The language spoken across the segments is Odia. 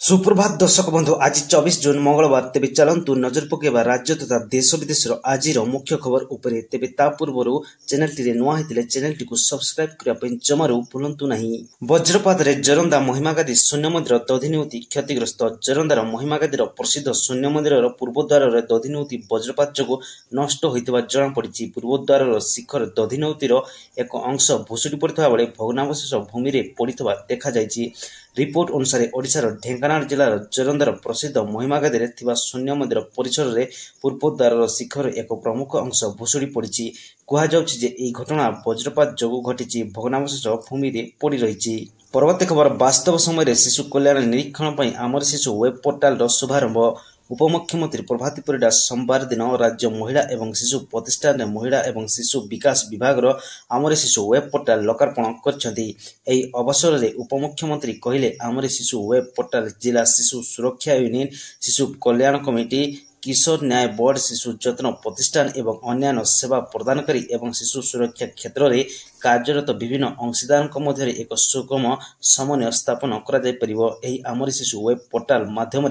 सुप्रभात दर्शक बंधु आज 24 जून मंगलवार तेबे चलंतु नजर पकेबा राज्य तथा देश विदेशर आज मुख्य खबर उपरे तेबे ता पूर्व चैनल टी नुआ होइतिले चैनल टी को सब्सक्राइब करिया पई जमारू भूलंतु नहीं। वज्रपात रे जरंदा महिमागादी शून्य मंदिर दधिनुति क्षतिग्रस्त। जरंदार महिमागादी प्रसिद्ध शून्य मंदिर पूर्वद्वार दधिनुति वज्रपात जोगु नष्ट होइतबा जणा पड़िछि। पूर्वद्वार शिखर दधिनुतिर एक अंश भुसुड़ी पड़ितबा बेले भग्नावशेष भूमि रे पड़ितबा देखा जाइछि। रिपोर्ट अनुसार ओडिशार ढेंकानाल जिलार जरंदार प्रसिद्ध महिमागादी थिबा शून्य मंदिर परिसर रे पूर्वद्वार शिखर एक प्रमुख अंश भुसुड़ी पड़िछि। कुहाଯାଉଛି जे ଏହି घटना वज्रपात जोगु घटिछि। भग्नावशेष भूमि रे पड़ी रहिछि। परवर्ती खबर वास्तव समय शिशु कल्याण निरीक्षण पई आमर शिशु वेब पोर्टाल रो शुभारंभ। उपमुख्यमंत्री प्रभाती परिडा सोमवार दिन राज्य महिला एवं शिशु प्रतिष्ठान महिला एवं शिशु विकास विभाग आमर शिशु वेब पोर्टाल लोकार्पण करछन्ती। एही अवसर रे उपमुख्यमंत्री कहिले आमर शिशु वेब पोर्टाल जिला शिशु सुरक्षा यूनियन शिशु कल्याण कमिटी किशोर न्याय बोर्ड शिशु जत्न प्रतिष्ठान एवं अन्य सेवा प्रदानकारी एवं शिशु सुरक्षा क्षेत्र में कार्यरत विभिन्न अंशीदार मध्य एक सुगम समन्वय स्थापन कर शिशु वेब पोर्टाल माध्यम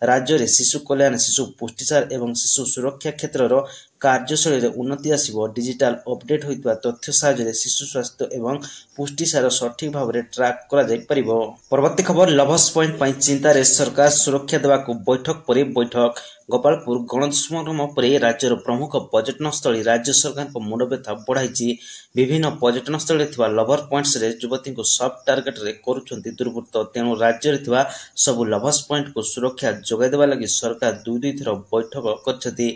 राज्य में शिशु कल्याण शिशु पुष्टिसार एवं शिशु सुरक्षा क्षेत्र कार्यशैली उन्नति आसव। डिजिटाल अपडेट होता तथ्य साहाय्य शिशु स्वास्थ्य एवं पुष्टिसार सठिक भाव में ट्राक कर। परवर्ती खबर लभस पॉइंट चिंतार सरकार सुरक्षा देवा बैठक पर बैठक। गोपालपुर गणसमागम पर राज्यर प्रमुख पर्यटन स्थली राज्य सरकार मुंड व्यथा बढ़ाई। विभिन्न पर्यटन स्थली लभर पॉइंट्स रे युवती को सफ्ट टार्गेट रे करुछंती दुर्वृत्त। तेणु राज्य में सबु लभस पॉइंट को सुरक्षा जोगाई देवा लगी सरकार दुई थर बैठक करछंती।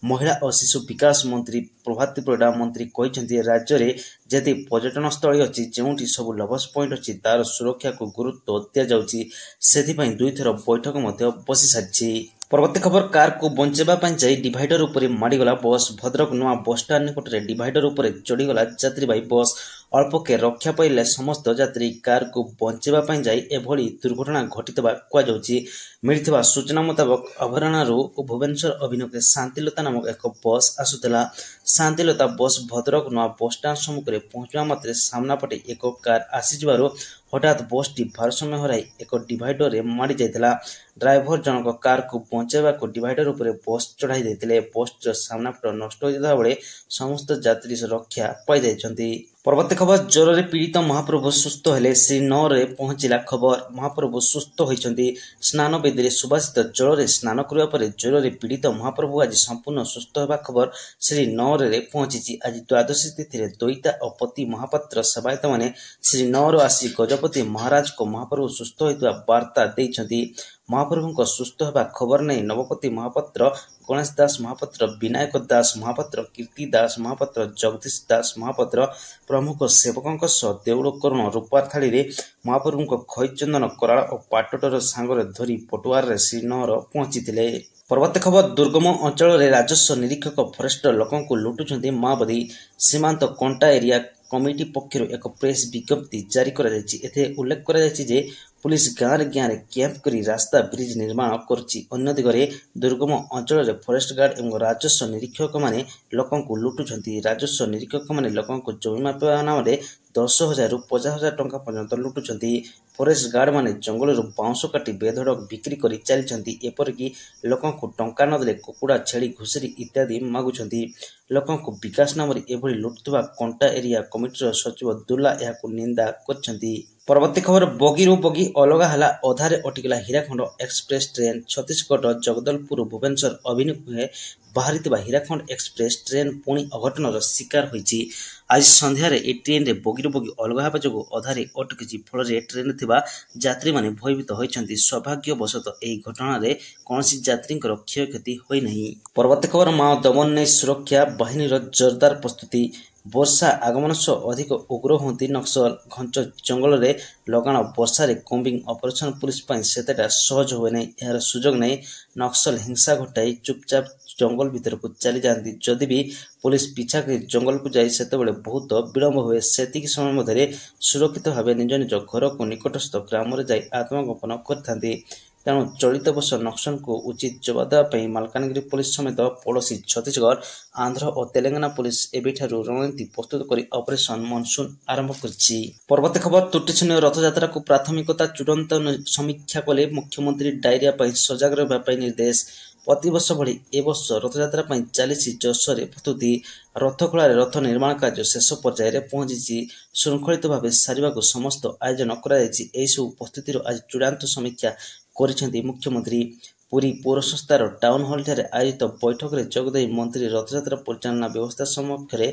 महिला और शिशु विकास मंत्री प्रभाती परिडा मंत्री कहते राज्य में जति पर्यटन स्थली अच्छी जो सबु लभस पॉइंट अच्छी तार सुरक्षा को गुरुत्व दि जाउछि। सेथिपई दुई थर बैठक बसी सारी। परवर्ती खबर कार को बंचाइबा जाई डिवाइडर उपरे माड़ीगला बस। भद्रक नुआ बस स्टाण्ड निकटरे डिवाइडर उपरे चढ़ीगला यात्रीवाही बस। अल्पके रक्षा पाइले समस्त यात्री कार को बंचाइबा जाई एभली दुर्घटना घटितबा कहुछि। मिलिथिबा सूचना मुताबक अभयारण्यरू भुवनेश्वर अभिमुखे शांतिलता नामक एक बस आसुथिला। शांतिलता बस भद्रक नुआ बस स्टाण्ड सम्मुखरे पहुंचवा मात्रे सामना पटे एक कार आसीजिबारु हठात बसटी भारसाम्य हराई एक डिवाइडर रे माड़ी जाइतिला। ड्राइवर जनक कार को बंचाइबा को डिवाइडर उपरे बस चढ़ाई देथिले। बस सामना पट नष्ट हो जाता बेले समस्त यात्री रक्षा पाई जाइछन्ती। परवर्ती खबर ज्वर रे पीड़ित महाप्रभु सुस्थ हेले श्रीनगर रे पहुंचिला खबर। महाप्रभु सुस्थ होइछन्ती। स्नान बेदी सुभाषित जल रे स्नान करबा परे ज्वर रे पीड़ित महाप्रभु आज संपूर्ण सुस्थ हेबा खबर श्रीनगर रे पहुंची। आज द्वादशी तिथि रे द्वैता और पति महापात्र सेवायत माने श्रीनगर आसी गजपति महाराज को महाप्रभु सुस्थ होइतबा वार्ता दैछन्ती। महाप्रभु सुस्थ होगा खबर नहीं नवपति महापात्र गणेश दास महापात्र विनायक दास महापात्र कीर्ति दास महापात्र जगदीश दास महापात्र प्रमुख सेवकों देउल करुण रूपार थाली रे महाप्रभु खईचंदन कराड़ और पाटटर सांगर धरी पटुआर श्रीनगर पहुंची। परवर्ती खबर दुर्गम अंचल रे राजस्व निरीक्षक फरेस्ट लोकों लुटुछंती माओवादी। सीमांत कंटा एरिया कमिटी पक्षर एक प्रेस विज्ञप्ति जारी कर उल्लेख कर पुलिस गाँव रे कैंप करी रास्ता ब्रिज निर्माण करछि। अन्य दिगरे दुर्गम अंचल रे फरेस्ट गार्ड एवं राजस्व निरीक्षक माने लोकों को लुटुछंती। राजस्व निरीक्षक माने लोकों को जमी मापिबा नाम 10,000 रु 50,000 टंका पर्यंत लुटुछंती। फरेस्ट गार्ड माने जंगल बाउंश काटी बेधड़क बिक्री करी चलछंती। एपरिकी लोकों को टंका नदेले कुकुड़ा छेली घुसरी इत्यादि मागुछंती। लोकों को विकास नाम एभली लुटुवा कंटा एरिया कमिटीर सचिव दुल्ला याकु निंदा करछंती। परवर्ती खबर बगी बगी अलगा हला अधारे अटकिला हीराखंड एक्सप्रेस ट्रेन। छत्तीसगढ़ जगदलपुर भुवनेश्वर अभिमुखे बाहरी हीराखंड एक्सप्रेस ट्रेन पुणी अघटनर शिकार होइछि। आज संध्यार ए ट्रेन रे बगी अलगा हेबा जोगु अधारे अटकिछि। फल ट्रेन थिबा यात्री माने भयभीत होइछन्ति। सौभाग्यवशत एही घटना रे कोनोसी यात्रींकर क्षयक्षति होई नहीं। परवर्ती खबर माओ दमन नै सुरक्षा बाहिनीर जोरदार प्रस्तुति। वर्षा आगमन सह अधिक उग्र होती नक्सल। घंच जंगल रे लगाण वर्षा रे कॉम्बिंग ऑपरेशन पुलिस पाई सेतेटा सहज हुए नहीं। यार सुजोग नहीं नक्सल हिंसा घटाई चुपचाप जंगल भीतर को चली जाती। जदि भी पुलिस पीछा कर जंगल को जाए सेते बहुत विलंब हुए। सेतिक समय मध्य सुरक्षित भाव निज निज घर को निकटस्थ ग्राम रे जाई आत्मगोपन करथांती। ତେଣୁ ଚଳିତ ବର୍ଷ ନକ୍ସଲଙ୍କୁ ଉଚିତ ଜବାବ ଦେବା ପାଇଁ ମାଲକାନଗିରି ପୁଲିସ ସମେତ ପଡ଼ୋଶୀ ଛତିଶଗଡ଼, ଆନ୍ଧ୍ର ଓ ତେଲେଙ୍ଗାନା ପୁଲିସ ଏବେଠାରୁ ରଣନୀତି ପ୍ରସ୍ତୁତ କରି ଅପରେସନ ମନସୁନ ଆରମ୍ଭ କରିଛି। ପରବର୍ତ୍ତୀ ଖବର, ତ୍ରୁଟିଶୂନ୍ୟ ରଥଯାତ୍ରାକୁ ପ୍ରାଥମିକତା, ଚୂଡ଼ାନ୍ତ ସମୀକ୍ଷା କଲେ ମୁଖ୍ୟମନ୍ତ୍ରୀ। ଡାଇରିଆ ପାଇଁ ସଜାଗ ରହିବା ପାଇଁ ନିର୍ଦ୍ଦେଶ। ପ୍ରତିବର୍ଷ ଭଳି ଏ ବର୍ଷ ରଥଯାତ୍ରା ପାଇଁ ଚାଲିଛି ଜୋରସୋରରେ ପ୍ରସ୍ତୁତି। ରଥଖଳାରେ ରଥ ନିର୍ମାଣ କାର୍ଯ୍ୟ ଶେଷ ପର୍ଯ୍ୟାୟରେ ପହଞ୍ଚିଛି। ଶୃଙ୍ଖଳିତ ଭାବେ ସାରିବାକୁ ସମସ୍ତ ଆୟୋଜନ କରାଯାଇଛି। ଏହିସବୁ ପ୍ରସ୍ତୁତିର ଆଜି ଚୂଡ଼ାନ୍ତ ସମୀକ୍ଷା କରିଛନ୍ତି ମୁଖ୍ୟମନ୍ତ୍ରୀ। ପୁରୀ ପୌରସଂସ୍ଥାର ଟାଉନ ହଲଠାରେ ଆୟୋଜିତ ବୈଠକରେ ଯୋଗଦେଇ ମନ୍ତ୍ରୀ ରଥଯାତ୍ରା ପରିଚାଳନା ବ୍ୟବସ୍ଥା ସମ୍ମୁଖରେ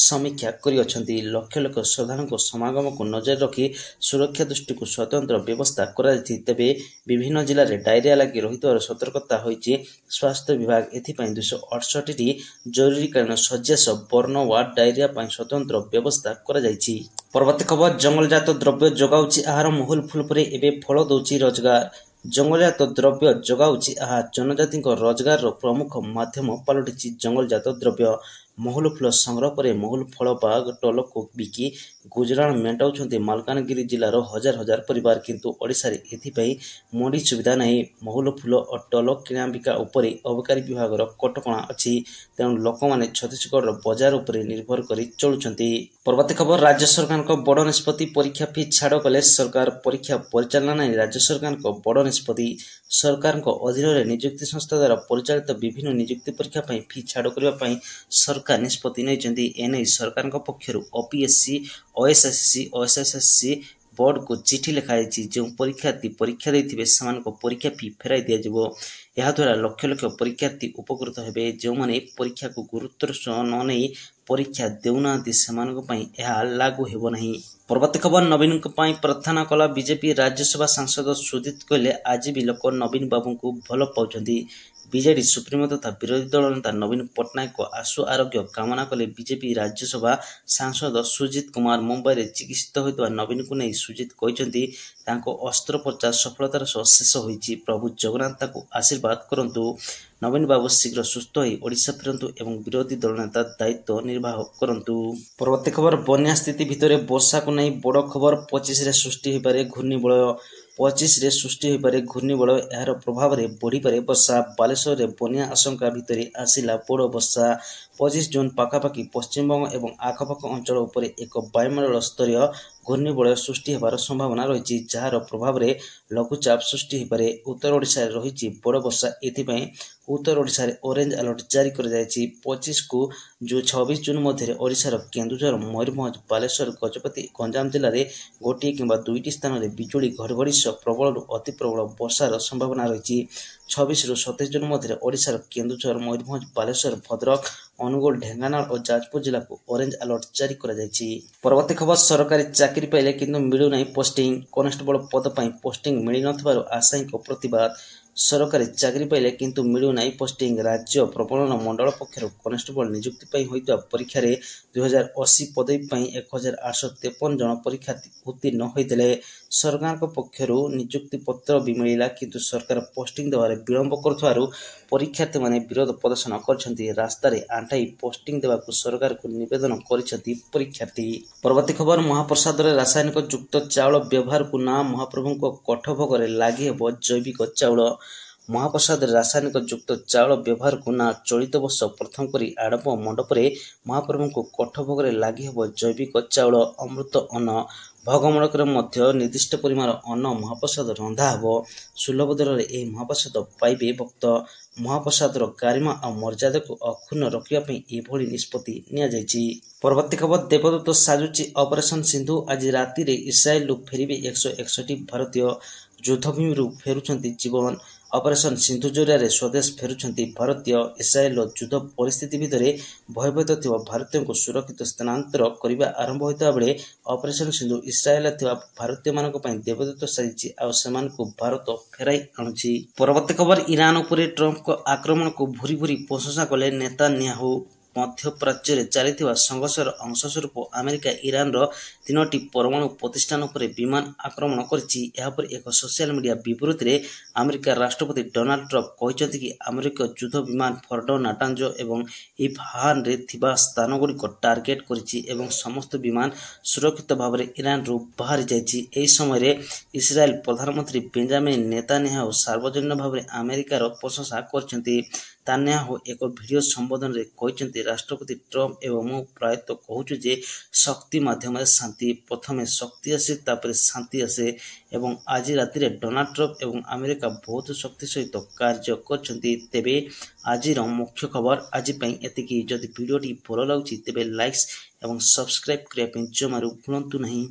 ସମୀକ୍ଷା କରିଅଛନ୍ତି। ଲକ୍ଷ ଲକ୍ଷ ଶ୍ରଦ୍ଧାଳୁଙ୍କ ସମାଗମକୁ ନଜରରେ ରଖି ସୁରକ୍ଷା ଦୃଷ୍ଟିରୁ ସ୍ୱତନ୍ତ୍ର ବ୍ୟବସ୍ଥା କରାଯାଇଛି। ତେବେ ବିଭିନ୍ନ ଜିଲ୍ଲାରେ ଡାଇରିଆ ଲାଗି ରହିଥିବାର ସତର୍କତା ହୋଇଛି ସ୍ୱାସ୍ଥ୍ୟ ବିଭାଗ। ଏଥିପାଇଁ 268ଟି ଜରୁରୀକାଳୀନ ଶଯ୍ୟା ସହ ବର୍ଣ୍ଣ ୱାର୍ଡ ଡାଇରିଆ ପାଇଁ ସ୍ୱତନ୍ତ୍ର ବ୍ୟବସ୍ଥା କରାଯାଇଛି। ପରବର୍ତ୍ତୀ ଖବର, ଜଙ୍ଗଲଜାତ ଦ୍ରବ୍ୟ ଯୋଗାଉଛି ଆହାର। ମହୁଲ ଫୁଲ ପରେ ଏବେ ଫଳ ଦଉଛି ରୋଜଗାର। ଜଙ୍ଗଲଜାତ ଦ୍ରବ୍ୟ ଯୋଗାଉଛି ଆହାର। ଜନଜାତିଙ୍କ ରୋଜଗାରର ପ୍ରମୁଖ ମାଧ୍ୟମ ପାଲଟିଛି ଜଙ୍ଗଲଜାତ ଦ୍ରବ୍ୟ। ମହୁଲ ଫୁଲ ସଂଗ୍ରହ ପରେ ମହୁଲ ଫଳ ବା ଟୋଲକୁ ବିକି ଗୁଜରାଣ ମେଣ୍ଟାଉଛନ୍ତି ମାଲକାନଗିରି ଜିଲ୍ଲାର ହଜାର ହଜାର ପରିବାର। କିନ୍ତୁ ଓଡ଼ିଶାରେ ଏଥିପାଇଁ ମଣ୍ଡି ସୁବିଧା ନାହିଁ। ମହୁଲ ଫୁଲ ଓ ଟୋଲ କିଣାବିକା ଉପରେ ଅବକାରୀ ବିଭାଗର କଟକଣା ଅଛି। ତେଣୁ ଲୋକମାନେ ଛତିଶଗଡ଼ର ବଜାର ଉପରେ ନିର୍ଭର କରି ଚଳୁଛନ୍ତି। ପରବର୍ତ୍ତୀ ଖବର, ରାଜ୍ୟ ସରକାରଙ୍କ ବଡ଼ ନିଷ୍ପତ୍ତି। ପରୀକ୍ଷା ଫି ଛାଡ଼ କଲେ ସରକାର। ପରୀକ୍ଷା ପରିଚାଳନା ନେଇ ରାଜ୍ୟ ସରକାରଙ୍କ ବଡ଼ ନିଷ୍ପତ୍ତି। ସରକାରଙ୍କ ଅଧୀନରେ ନିଯୁକ୍ତି ସଂସ୍ଥା ଦ୍ୱାରା ପରିଚାଳିତ ବିଭିନ୍ନ ନିଯୁକ୍ତି ପରୀକ୍ଷା ପାଇଁ ଫି ଛାଡ଼ କରିବା ପାଇଁ ସରକାର ନିଷ୍ପତ୍ତି ନେଇଛନ୍ତି। ଏନେଇ ସରକାରଙ୍କ ପକ୍ଷରୁ ଓପିଏସ୍ସି, ଓଏସ୍ଏସ୍ସି ଓ ଏସ୍ଏସ୍ସି ବୋର୍ଡକୁ ଚିଠି ଲେଖାଯାଇଛି। ଯେଉଁ ପରୀକ୍ଷାର୍ଥୀ ପରୀକ୍ଷା ଦେଇଥିବେ ସେମାନଙ୍କ ପରୀକ୍ଷା ଫି ଫେରାଇ ଦିଆଯିବ। ଏହାଦ୍ୱାରା ଲକ୍ଷ ଲକ୍ଷ ପରୀକ୍ଷାର୍ଥୀ ଉପକୃତ ହେବେ। ଯେଉଁମାନେ ପରୀକ୍ଷାକୁ ଗୁରୁତ୍ୱର ସହ ନ ନେଇ ପରୀକ୍ଷା ଦେଉନାହାନ୍ତି ସେମାନଙ୍କ ପାଇଁ ଏହା ଲାଗୁ ହେବ ନାହିଁ। ପରବର୍ତ୍ତୀ ଖବର, ନବୀନଙ୍କ ପାଇଁ ପ୍ରାର୍ଥନା କଲା ବିଜେପି। ରାଜ୍ୟସଭା ସାଂସଦ ସୁଜିତ କହିଲେ, ଆଜି ବି ଲୋକ ନବୀନ ବାବୁଙ୍କୁ ଭଲ ପାଉଛନ୍ତି। ବିଜେଡି ସୁପ୍ରିମୋ ତଥା ବିରୋଧୀ ଦଳ ନେତା ନବୀନ ପଟ୍ଟନାୟକଙ୍କ ଆଶୁ ଆରୋଗ୍ୟ କାମନା କଲେ ବିଜେପି ରାଜ୍ୟସଭା ସାଂସଦ ସୁଜିତ କୁମାର। ମୁମ୍ବାଇରେ ଚିକିତ୍ସିତ ହେଉଥିବା ନବୀନଙ୍କୁ ନେଇ ସୁଜିତ କହିଛନ୍ତି, ତାଙ୍କ ଅସ୍ତ୍ରୋପଚାର ସଫଳତାର ସହ ଶେଷ ହୋଇଛି। ପ୍ରଭୁ ଜଗନ୍ନାଥ ତାଙ୍କୁ ଆଶୀର୍ବାଦ କରନ୍ତୁ। ନବୀନ ବାବୁ ଶୀଘ୍ର ସୁସ୍ଥ ହୋଇ ଓଡ଼ିଶା ଫେରନ୍ତୁ ଏବଂ ବିରୋଧୀ ଦଳ ନେତା ଦାୟିତ୍ୱ ନିର୍ବାହ କରନ୍ତୁ। ପରବର୍ତ୍ତୀ ଖବର, ବନ୍ୟା ସ୍ଥିତି ଭିତରେ ବର୍ଷାକୁ ନେଇ ବଡ଼ ଖବର। 25ରେ ସୃଷ୍ଟି ହୋଇପାରେ ଘୂର୍ଣ୍ଣିବଳୟ। 25ରେ ସୃଷ୍ଟି ହୋଇପାରେ ଘୂର୍ଣ୍ଣିବଳୟ। ଏହାର ପ୍ରଭାବରେ ବଢ଼ିପାରେ ବର୍ଷା। ବାଲେଶ୍ୱରରେ ବନ୍ୟା ଆଶଙ୍କା ଭିତରେ ଆସିଲା ବଡ଼ ବର୍ଷା। 25 ଜୁନ୍ ପାଖାପାଖି ପଶ୍ଚିମବଙ୍ଗ ଏବଂ ଆଖପାଖ ଅଞ୍ଚଳ ଉପରେ ଏକ ବାୟୁମଣ୍ଡଳ ସ୍ତରୀୟ ଘୂର୍ଣ୍ଣିବଳୟ ସୃଷ୍ଟି ହେବାର ସମ୍ଭାବନା ରହିଛି, ଯାହାର ପ୍ରଭାବରେ ଲଘୁଚାପ ସୃଷ୍ଟି ହୋଇପାରେ। ଉତ୍ତର ଓଡ଼ିଶାରେ ରହିଛି ବଡ଼ ବର୍ଷା। ଏଥିପାଇଁ ଉତ୍ତର ଓଡ଼ିଶାରେ ଅରେଞ୍ଜ ଆଲର୍ଟ ଜାରି କରାଯାଇଛି। 26 ଜୁନ୍ ମଧ୍ୟରେ ଓଡ଼ିଶାର କେନ୍ଦୁଝର, ମୟୂରଭଞ୍ଜ, ବାଲେଶ୍ୱର, ଗଜପତି, ଗଞ୍ଜାମ ଜିଲ୍ଲାରେ ଗୋଟିଏ କିମ୍ବା ଦୁଇଟି ସ୍ଥାନରେ ବିଜୁଳି ଘଡ଼ଘଡ଼ି ସହ ପ୍ରବଳରୁ ଅତି ପ୍ରବଳ ବର୍ଷାର ସମ୍ଭାବନା ରହିଛି। 26ରୁ 27 ଜୁନ୍ ମଧ୍ୟରେ ଓଡ଼ିଶାର କେନ୍ଦୁଝର, ମୟୂରଭଞ୍ଜ, ବାଲେଶ୍ୱର, ଭଦ୍ରକ, ଅନୁଗୁଳ, ଢେଙ୍କାନାଳ ଓ ଯାଜପୁର ଜିଲ୍ଲାକୁ ଅରେଞ୍ଜ ଆଲର୍ଟ ଜାରି କରାଯାଇଛି। ପରବର୍ତ୍ତୀ ଖବର, ସରକାରୀ ଚାକିରି ପାଇଲେ କିନ୍ତୁ ମିଳୁନାହିଁ ପୋଷ୍ଟିଂ। କନେଷ୍ଟବଳ ପଦ ପାଇଁ ପୋଷ୍ଟିଂ ମିଳିନଥିବାରୁ ଆଶାୟୀଙ୍କ ପ୍ରତିବାଦ। ସରକାରୀ ଚାକିରି ପାଇଲେ କିନ୍ତୁ ମିଳୁନାହିଁ ପୋଷ୍ଟିଂ। ରାଜ୍ୟ ପ୍ରବର୍ତ୍ତନ ମଣ୍ଡଳ ପକ୍ଷରୁ କନେଷ୍ଟବଳ ନିଯୁକ୍ତି ପାଇଁ ହୋଇଥିବା ପରୀକ୍ଷାରେ 2080 ପଦବୀ ପାଇଁ 1853 ଜଣ ପରୀକ୍ଷାର୍ଥୀ ଉତ୍ତୀର୍ଣ୍ଣ ହୋଇଥିଲେ। ସରକାରଙ୍କ ପକ୍ଷରୁ ନିଯୁକ୍ତି ପତ୍ର ବି ମିଳିଲା, କିନ୍ତୁ ସରକାର ପୋଷ୍ଟିଂ ଦେବାରେ ବିଳମ୍ବ କରୁଥିବାରୁ ପରୀକ୍ଷାର୍ଥୀମାନେ ବିରୋଧ ପ୍ରଦର୍ଶନ କରିଛନ୍ତି। ରାସ୍ତାରେ ଆଣ୍ଠାଇ ପୋଷ୍ଟିଂ ଦେବାକୁ ସରକାରଙ୍କୁ ନିବେଦନ କରିଛନ୍ତି ପରୀକ୍ଷାର୍ଥୀ। ପରବର୍ତ୍ତୀ ଖବର, ମହାପ୍ରସାଦରେ ରାସାୟନିକ ଯୁକ୍ତ ଚାଉଳ ବ୍ୟବହାରକୁ ନା, ମହାପ୍ରଭୁଙ୍କ କୋଠଭୋଗରେ ଲାଗି ହେବ ଜୈବିକ ଚାଉଳ। ମହାପ୍ରସାଦରେ ରାସାୟନିକ ଯୁକ୍ତ ଚାଉଳ ବ୍ୟବହାରକୁ ନା, ଚଳିତ ବର୍ଷ ପ୍ରଥମ କରି ଆଡ଼ପ ମଣ୍ଡପରେ ମହାପ୍ରଭୁଙ୍କୁ କୋଠଭୋଗରେ ଲାଗି ହେବ ଜୈବିକ ଚାଉଳ, ଅମୃତ ଅନ୍ନ। ଭୋଗମଣ୍ଡପରେ ମଧ୍ୟ ନିର୍ଦ୍ଦିଷ୍ଟ ପରିମାଣର ଅନ୍ନ ମହାପ୍ରସାଦ ରନ୍ଧା ହେବ। ସୁଲଭ ଦରରେ ଏହି ମହାପ୍ରସାଦ ପାଇବେ ଭକ୍ତ। ମହାପ୍ରସାଦର ଗାରିମା ଓ ମର୍ଯ୍ୟାଦାକୁ ଅକ୍ଷୁଣ୍ଣ ରଖିବା ପାଇଁ ଏଭଳି ନିଷ୍ପତ୍ତି ନିଆଯାଇଛି। ପରବର୍ତ୍ତୀ ଖବର, ଦେବଦୂତ ସାଜୁଛି ଅପରେସନ ସିନ୍ଧୁ। ଆଜି ରାତିରେ ଇସ୍ରାଏଲରୁ ଫେରିବେ 161ଟି ଭାରତୀୟ। ଯୁଦ୍ଧଭୂମିରୁ ଫେରୁଛନ୍ତି ଜୀବନ। ଅପରେସନ ସିନ୍ଧୁ ଜରିଆରେ ସ୍ୱଦେଶ ଫେରୁଛନ୍ତି ଭାରତୀୟ। ଇସ୍ରାଏଲର ଯୁଦ୍ଧ ପରିସ୍ଥିତି ଭିତରେ ଭୟଭୀତ ଥିବା ଭାରତୀୟଙ୍କୁ ସୁରକ୍ଷିତ ସ୍ଥାନାନ୍ତର କରିବା ଆରମ୍ଭ ହୋଇଥିବା ବେଳେ ଅପରେସନ ସିନ୍ଧୁ ଇସ୍ରାଏଲରେ ଥିବା ଭାରତୀୟମାନଙ୍କ ପାଇଁ ଦେବଦୂତ ସାଜିଛି ଆଉ ସେମାନଙ୍କୁ ଭାରତ ଫେରାଇ ଆଣୁଛି। ପରବର୍ତ୍ତୀ ଖବର, ଇରାନ ଉପରେ ଟ୍ରମ୍ପଙ୍କ ଆକ୍ରମଣକୁ ଭୁରି ଭୁରି ପ୍ରଶଂସା କଲେ ନେତାନ୍ୟାହୁ। ମଧ୍ୟପ୍ରାଚ୍ୟରେ ଚାଲିଥିବା ସଂଘର୍ଷର ଅଂଶସ୍ୱରୂପ ଆମେରିକା ଇରାନର 3ଟି ପରମାଣୁ ପ୍ରତିଷ୍ଠାନ ଉପରେ ବିମାନ ଆକ୍ରମଣ କରିଛି। ଏହାପରେ ଏକ ସୋସିଆଲ ମିଡିଆ ବିବୃତ୍ତିରେ ଆମେରିକା ରାଷ୍ଟ୍ରପତି ଡୋନାଲ୍ଡ ଟ୍ରମ୍ପ କହିଛନ୍ତି କି ଆମେରିକା ଯୁଦ୍ଧ ବିମାନ ଫର୍ଡୋ, ନାଟାଞ୍ଜ ଏବଂ ଇସ୍ଫହାନରେ ଥିବା ସ୍ଥାନଗୁଡ଼ିକ ଟାର୍ଗେଟ କରିଛି ଏବଂ ସମସ୍ତ ବିମାନ ସୁରକ୍ଷିତ ଭାବରେ ଇରାନରୁ ବାହାରି ଯାଇଛି। ଏହି ସମୟରେ ଇସ୍ରାଏଲ ପ୍ରଧାନମନ୍ତ୍ରୀ ବେଞ୍ଜାମିନ୍ ନେତାନ୍ୟାହୁ ସାର୍ବଜନୀନ ଭାବରେ ଆମେରିକାର ପ୍ରଶଂସା କରିଛନ୍ତି। ନେତାନ୍ୟାହୁ ଏକ ଭିଡିଓ ସମ୍ବୋଧନରେ କହିଛନ୍ତି, ରାଷ୍ଟ୍ରପତି ଟ୍ରମ୍ପ ଏବଂ ମୁଁ ପ୍ରାୟତଃ କହୁଛୁ ଯେ ଶକ୍ତି ମାଧ୍ୟମରେ ଶାନ୍ତି, ପ୍ରଥମେ ଶକ୍ତି ଆସେ ତାପରେ ଶାନ୍ତି ଆସେ ଏବଂ ଆଜି ରାତିରେ ଡୋନାଲ୍ଡ ଟ୍ରମ୍ପ ଏବଂ ଆମେରିକା ବହୁତ ଶକ୍ତି ସହିତ କାର୍ଯ୍ୟ କରିଛନ୍ତି। ତେବେ ଆଜିର ମୁଖ୍ୟ ଖବର ଆଜି ପାଇଁ ଏତିକି। ଯଦି ଭିଡିଓଟି ଭଲ ଲାଗୁଛି ତେବେ ଲାଇକ୍ସ ଏବଂ ସବସ୍କ୍ରାଇବ କରିବା ପାଇଁ ଜମାରୁ ଭୁଲନ୍ତୁ ନାହିଁ।